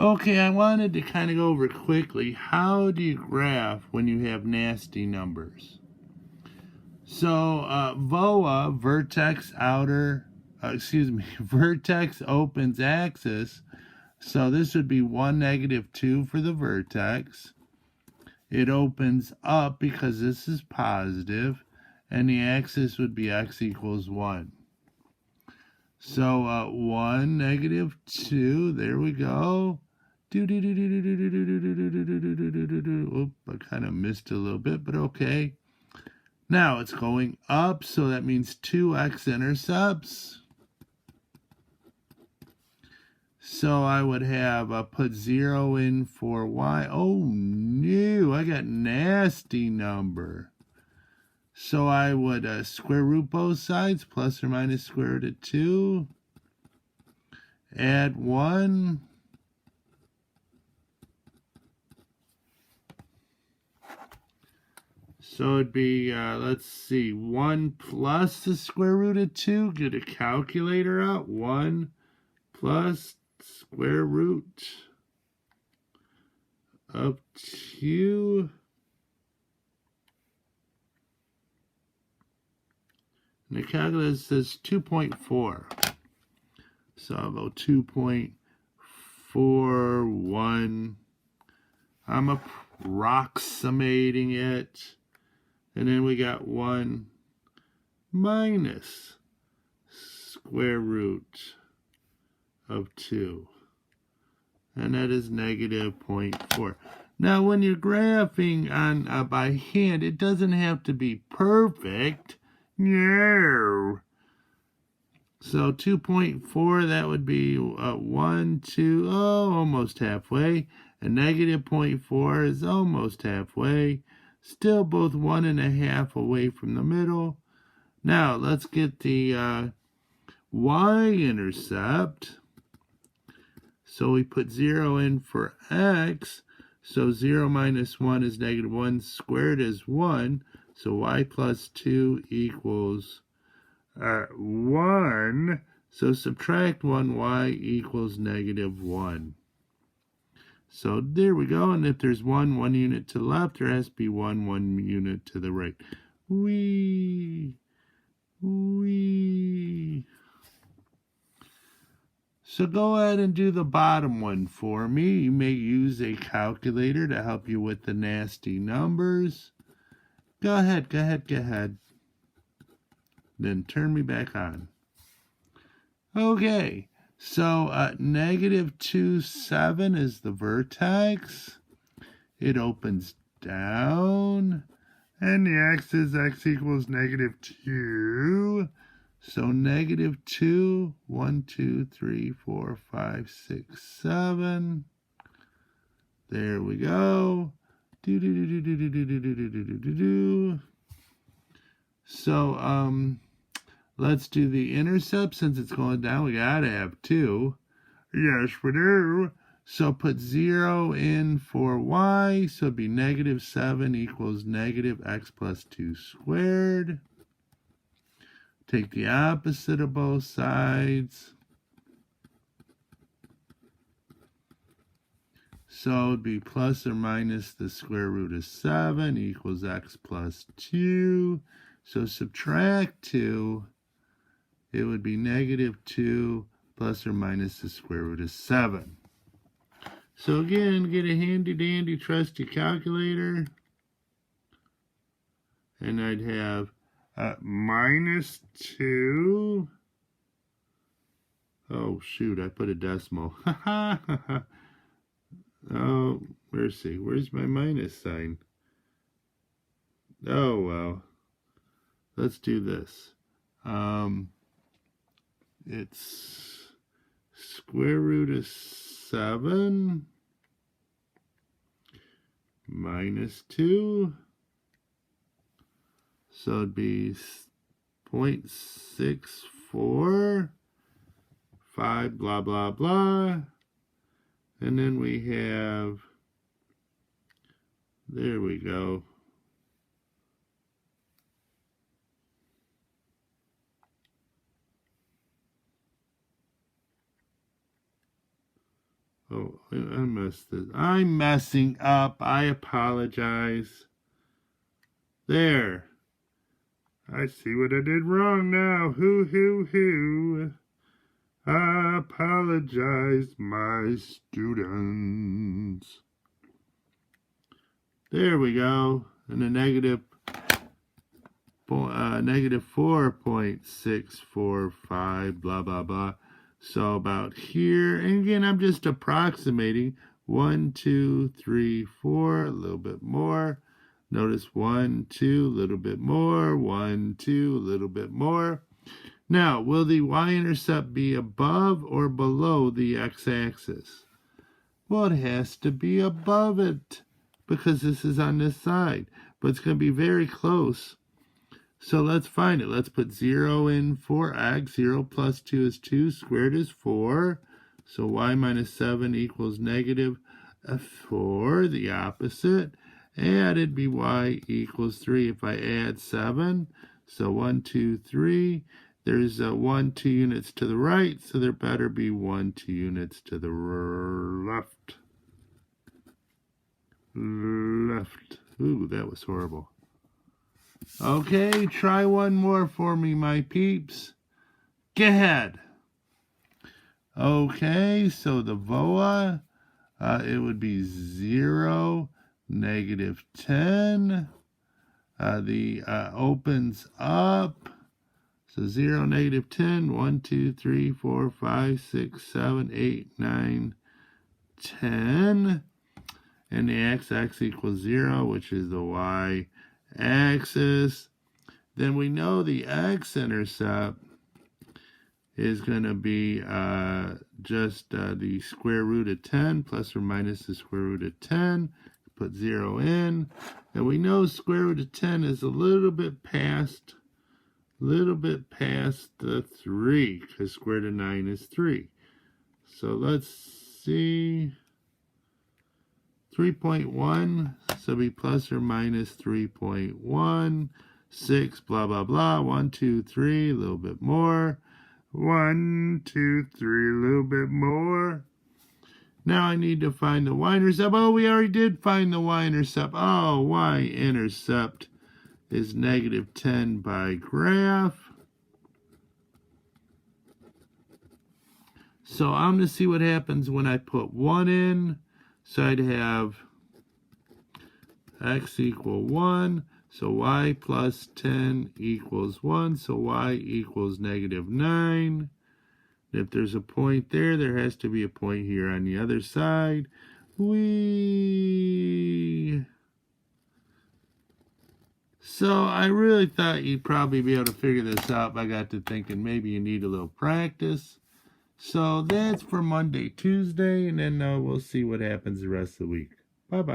Okay, I wanted to kind of go over quickly, how do you graph when you have nasty numbers? So, VOA, vertex vertex opens axis. So this would be 1, -2 for the vertex. It opens up because this is positive, and the axis would be x equals 1. So 1, -2, there we go. Oop, I kind of missed a little bit, but okay. Now it's going up, so that means 2 x-intercepts. So I would have put 0 in for y. Oh no, I got nasty number. So I would square root both sides, plus or minus square root of 2. Add 1. So it'd be, let's see, 1 plus the square root of 2. Get a calculator out. 1 plus square root of 2. And the calculator says 2.4. So I'll go 2.41. I'm approximating it. And then we got 1 minus square root of 2. And that is -0.4. Now, when you're graphing on by hand, it doesn't have to be perfect. No. So 2.4, that would be 1, 2, almost halfway. And -0.4 is almost halfway. Still both 1.5 away from the middle. Now, let's get the y-intercept. So we put 0 in for x. So 0 minus 1 is -1. Squared is 1. So y plus 2 equals 1. So subtract 1, y equals -1. So there we go. And if there's 1 unit to the left, there has to be 1 unit to the right. Whee! So go ahead and do the bottom one for me. You may use a calculator to help you with the nasty numbers. Go ahead. Then turn me back on. Okay, so -2, 7 is the vertex. It opens down, and the x is x equals -2. So -2, 1, 2, 3, 4, 5, 6, 7. There we go. So let's do the intercept. Since it's going down, we gotta have 2. Yes, we do. So put 0 in for y. So it'd be -7 equals -x plus 2 squared. Take the opposite of both sides. So it'd be plus or minus the square root of 7 equals x plus 2. So subtract 2. It would be -2 plus or minus the square root of 7. So again, get a handy-dandy trusty calculator. And I'd have -2. Oh, shoot, I put a decimal. Oh, mercy. Where's my minus sign? Oh, well. Let's do this. It's square root of 7 minus 2. So it'd be 0.64, 5, blah, blah, blah. And then we have, there we go. Oh, I messed this. I'm messing up. I apologize. There. I see what I did wrong now. Hoo. I apologize, my students. There we go. And a negative 4.645, blah, blah, blah. So about here, and again, I'm just approximating. 1, 2, 3, 4, a little bit more. Notice 1, 2, a little bit more. 1, 2, a little bit more. Now, will the y-intercept be above or below the x-axis? Well, it has to be above it because this is on this side, but it's going to be very close. So let's find it. Let's put 0 in for x. 0 plus 2 is 2. Squared is 4. So y minus 7 equals negative 4, the opposite. Added by equals 3. If I add 7, so 1, 2, 3. There's 1, 2 units to the right, so there better be 1, 2 units to the left. Left. Ooh, that was horrible. Okay, try one more for me, my peeps. Go ahead. Okay, so the VOA, it would be 0, negative 10. The opens up. So 0, negative 10, 1, 2, 3, 4, 5, 6, 7, 8, 9, 10. And the x equals 0, which is the y-axis. Then we know the x-intercept is going to be just the square root of 10 plus or minus the square root of 10. Put 0 in. And we know square root of 10 is a little bit past the 3, because square root of 9 is 3. So let's see. 3.1, so be plus or minus 3.1, 6, blah, blah, blah, 1, 2, 3, a little bit more, 1, 2, 3, a little bit more. Now I need to find the y-intercept. Oh, we already did find the y-intercept. Oh, y-intercept is negative 10 by graph. So I'm going to see what happens when I put 1 in. So I'd have x equal 1. So y plus 10 equals 1. So y equals negative 9. If there's a point there, there has to be a point here on the other side. So I really thought you'd probably be able to figure this out, but I got to thinking maybe you need a little practice. So that's for Monday, Tuesday, and then we'll see what happens the rest of the week. Bye-bye.